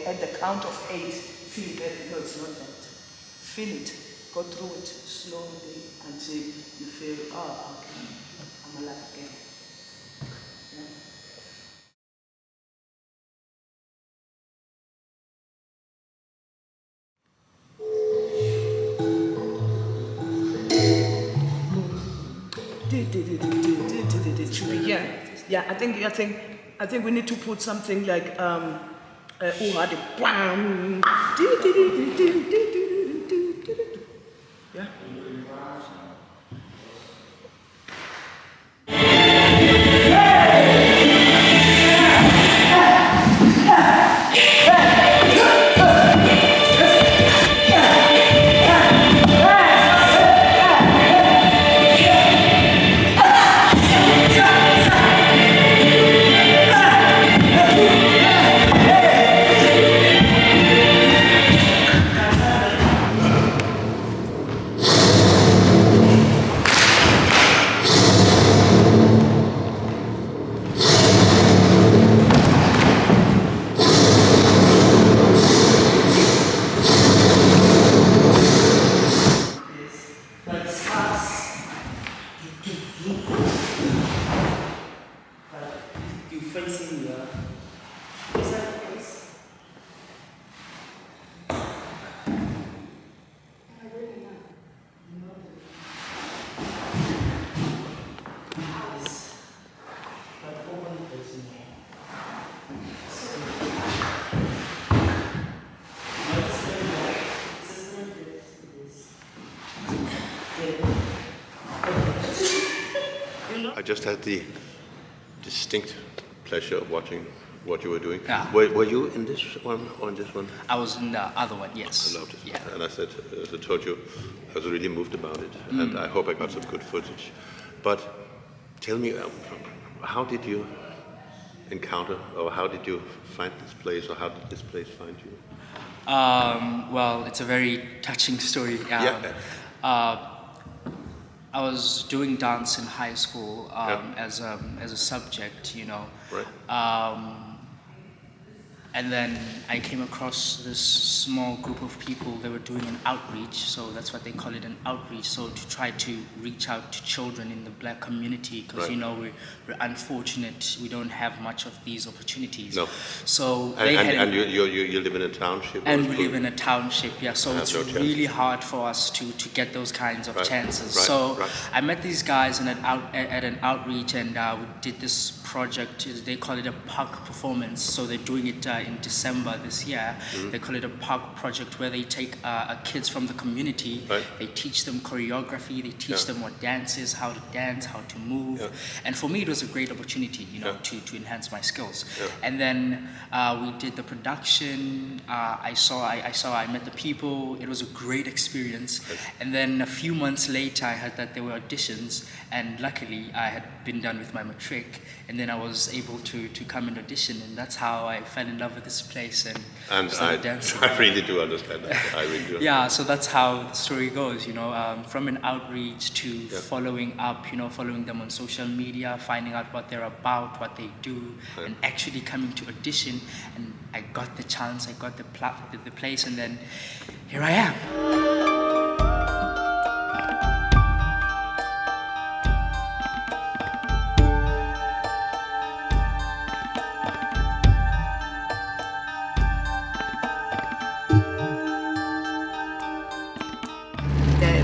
at the count of 8, feel that, no, it's not that. Feel it, go through it slowly until you feel, oh, okay, I'm alive again. Yeah. It should be here. Yeah, I think we need to put something like yeah. I just had the distinct pleasure of watching what you were doing. Yeah. Were you in this one or in this one? I was in the other one, yes. I loved it. Yeah. And I said, as I told you, I was really moved about it. And I hope I got some good footage. But tell me, how did you encounter, or how did you find this place, or how did this place find you? Well, it's a very touching story. I was doing dance in high school as a subject, you know. Right. And then I came across this small group of people. They were doing an outreach, so that's what they call it, an outreach. So to try to reach out to children in the black community, because Right. you know we're unfortunate. We don't have much of these opportunities. No. So And you live in a township? And we live in a township, yeah. So it's no chance. really hard for us to get those kinds of Right, chances. right, So right. I met these guys at an outreach, and we did this project. They call it a park performance. So they're doing it in December this year. They call it a park project, where they take kids from the community. Right. They teach them choreography. They teach them what dance is, how to dance, how to move. Yeah. And for me, it was a great opportunity, you know, to enhance my skills. Yeah. And then we did the production. I met the people. It was a great experience. And then a few months later, I heard that there were auditions, and luckily I had been done with my matric, and then I was able to come and audition, and that's how I fell in love with this place and started dancing. I really do understand that. I really do. Yeah, so that's how the story goes, you know, from an outreach to following up, you know, following them on social media, finding out what they're about, what they do, and actually coming to audition. And I got the chance, I got the place, and then here I am.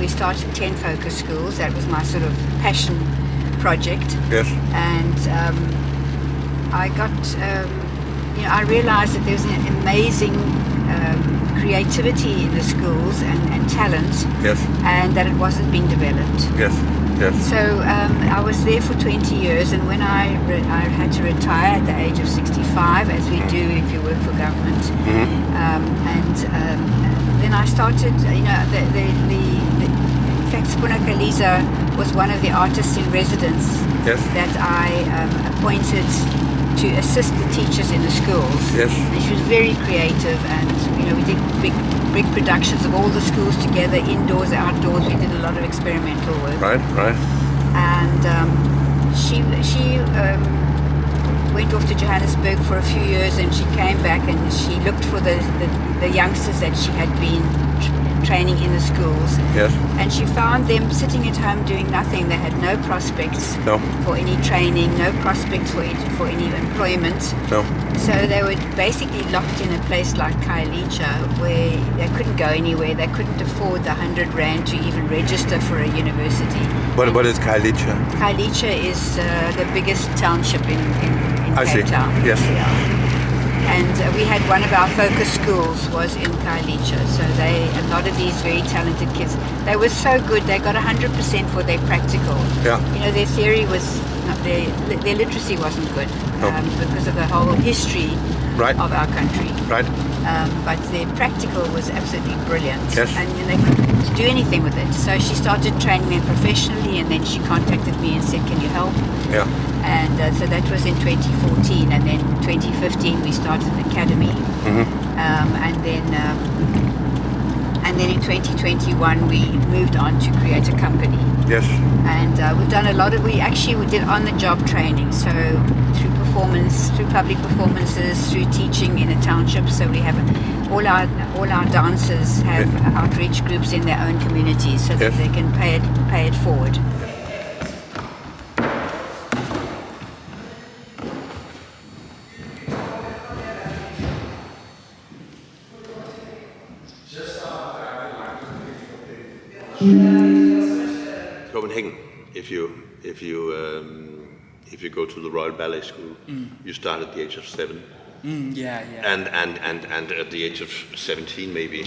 We started 10 focus schools. That was my sort of passion project. Yes. And I got, I realized that there's an amazing creativity in the schools and talent. Yes. And that it wasn't being developed. Yes. Yes. So I was there for 20 years, and when I had to retire at the age of 65, as we do if you work for government, then I started, in fact, SpoNdaba was one of the artists in residence that I appointed to assist the teachers in the schools. Yes. And she was very creative, and we did big productions of all the schools together, indoors, outdoors. We did a lot of experimental work. Right. And she went off to Johannesburg for a few years, and she came back and she looked for the youngsters that she had been training in the schools. Yes. And she found them sitting at home doing nothing. They had no prospects for any training, no prospects for any employment. No. So they were basically locked in a place like Khayelitsha, where they couldn't go anywhere. They couldn't afford the 100 rand to even register for a university. What is Khayelitsha? Khayelitsha is the biggest township in Cape Town. Yes. Yeah. And we had one of our focus schools was in Khayelitsha. So a lot of these very talented kids, they were so good. They got 100% for their practical. Yeah. You know, their theory was their literacy wasn't good because of the whole history of our country. Right. But their practical was absolutely brilliant. Yes. And they couldn't do anything with it. So she started training them professionally, and then she contacted me and said, "Can you help?" Yeah. And so that was in 2014, and then 2015 we started an academy, and then in 2021 we moved on to create a company. Yes. And we've done a lot of. We did on-the-job training, so through performance, through public performances, through teaching in a township. So we have all our dancers have outreach groups in their own communities, so that they can pay it forward. Copenhagen, if you go to the Royal Ballet School, you start at the age of 7. Yeah. And at the age of 17 maybe,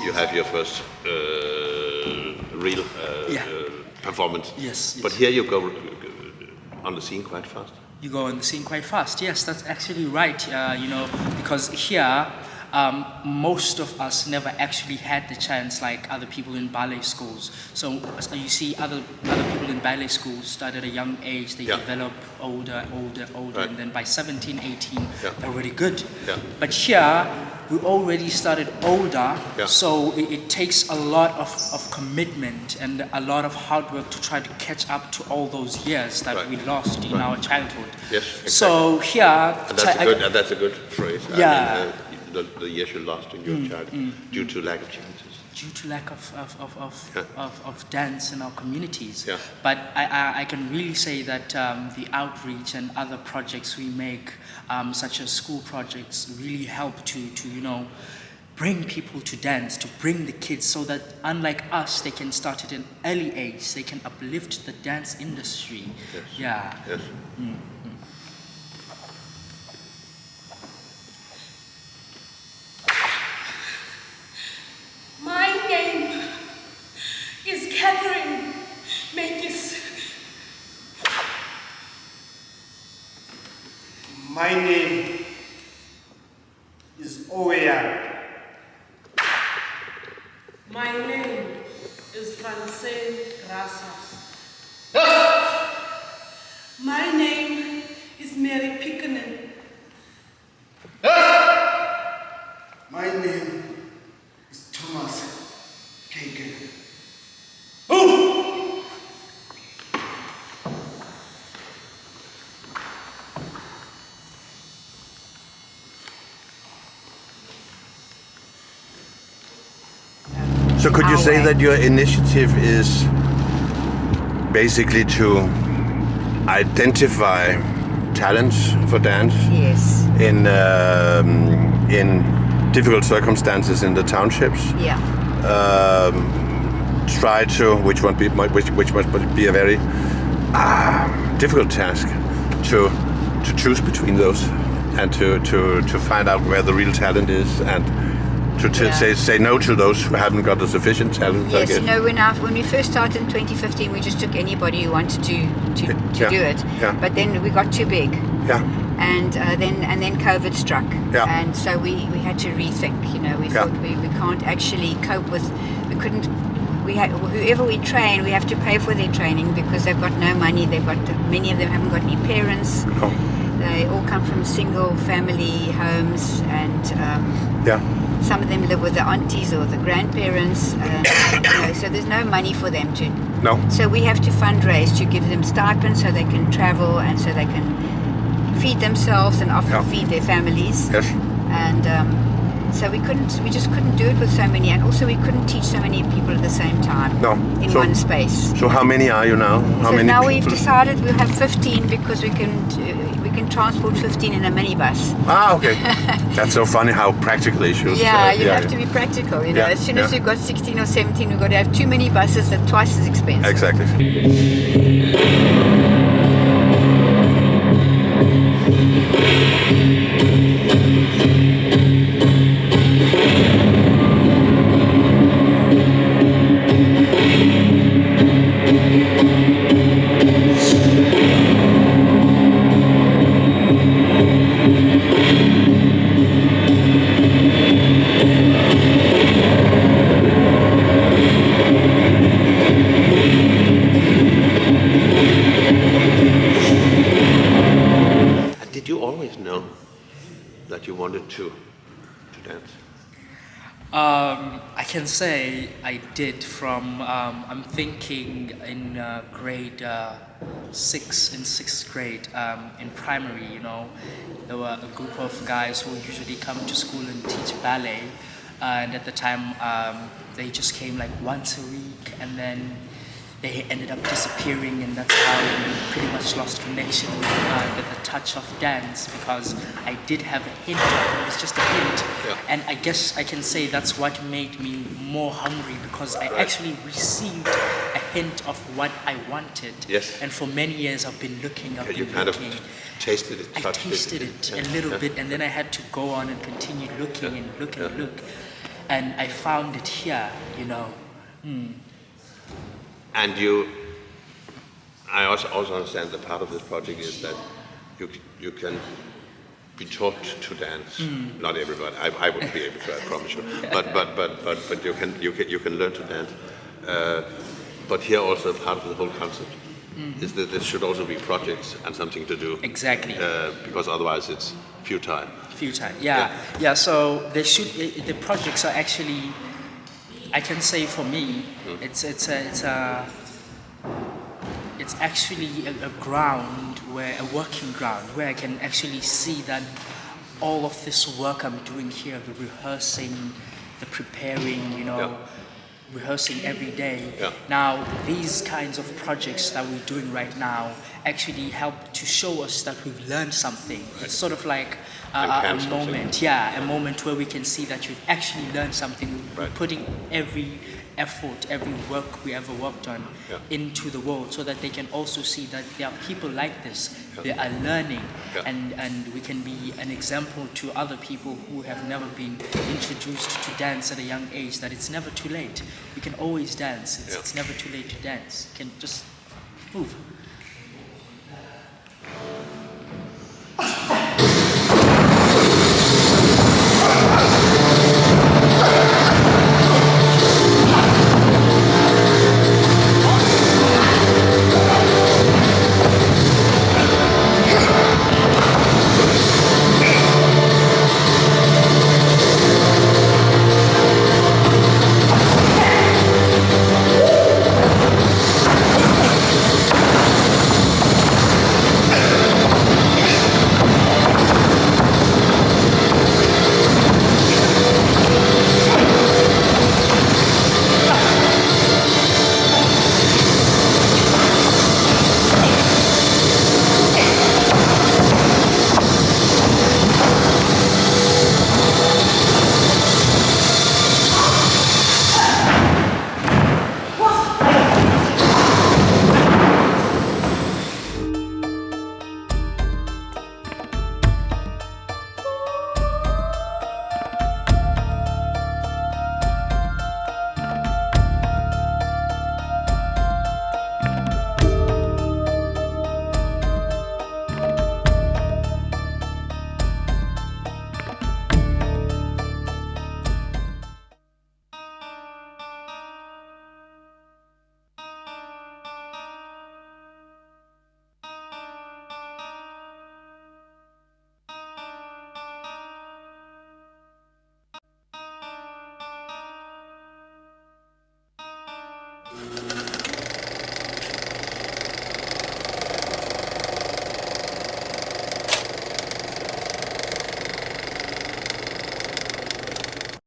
you have your first real performance. Yes. But here you go on the scene quite fast. You go on the scene quite fast. Yes, that's actually right. Because here, most of us never actually had the chance like other people in ballet schools. So you see other people in ballet schools start at a young age, they develop older, Right. and then by 17, 18, they're already good. Yeah. But here, we already started older, Yeah. so it takes a lot of commitment and a lot of hard work to try to catch up to all those years that we lost in our childhood. Yes, exactly. So here... And that's a good phrase. Yeah. I mean, the years you lost in your childhood due to lack of chances. Due to lack of dance in our communities. Yeah. But I can really say that the outreach and other projects we make, such as school projects, really help to bring people to dance, to bring the kids, so that unlike us, they can start at an early age, they can uplift the dance industry. Yes. Yeah. Yes. My name is Catherine Makis. My name is Oya. My name is Francine Grassas. My name is Mary Pickenin. My name is Thomas Kagan. So could you say that your initiative is basically to identify talents for dance? Yes. In difficult circumstances in the townships? Yeah. Try to, which must be a very difficult task to choose between those and to find out where the real talent is and to say no to those who haven't got the sufficient talent. Yes, when we first started in 2015, we just took anybody who wanted to do it. Yeah. But then we got too big. Yeah. And then COVID struck. Yeah. And so we had to rethink. We thought we can't actually cope with. We couldn't. Whoever we train, we have to pay for their training because they've got no money. Many of them haven't got any parents. No. They all come from single family homes, and some of them live with their aunties or the grandparents. So there's no money for them to. No. So we have to fundraise to give them stipends so they can travel and so they can feed themselves and often Yeah. feed their families. Yes. And so we just couldn't do it with so many, and also we couldn't teach so many people at the same time. No. In So- one space. So how many are you now? How So many now people? we've decided we'll have 15 because we can transport 15 in a minibus. Ah, okay. That's so funny how practical issues. Yeah, you have to be practical. You know, Yeah, as soon as yeah. you've got 16 or 17, we've got to have 2 minibuses that are twice as expensive. Exactly. And did you always know that you wanted to dance? I can say I did from, I'm thinking in grade 6, in 6th grade, in primary, you know, there were a group of guys who usually come to school and teach ballet, and at the time they just came like once a week, and then they ended up disappearing, and that's how we pretty much lost connection with the touch of dance, because I did have a hint of it. It was just a hint, Yeah. and I guess I can say that's what made me more hungry, because I actually received a hint of what I wanted. Yes. And for many years I've been looking, I've You been kind of looking. tasted it, I touched tasted it Yeah. a little Yeah. bit, and then I had to go on and continue looking Yeah. and look and Yeah. look, and I found it here, you know. And I also understand that part of this project is that you can be taught to dance. Not everybody. I wouldn't be able to. I promise you. But you can learn to dance. But here also part of the whole concept is that there should also be projects and something to do. Exactly. Because otherwise it's futile. Futile, yeah. So they should. The projects are actually, I can say for me, it's actually a ground where, a working ground where I can actually see that all of this work I'm doing here, the rehearsing, the preparing, you know, Yeah. rehearsing every day. Yeah. Now, these kinds of projects that we're doing right now actually help to show us that we've learned something. It's sort of like And a can something. moment, a moment where we can see that you've actually learned something. We're Right. putting every effort, every work we ever worked on Yeah. into the world, so that they can also see that there are people like this. They are learning, Yeah. and we can be an example to other people who have never been introduced to dance at a young age, that it's never too late. You can always dance. It's never too late to dance. You can just move.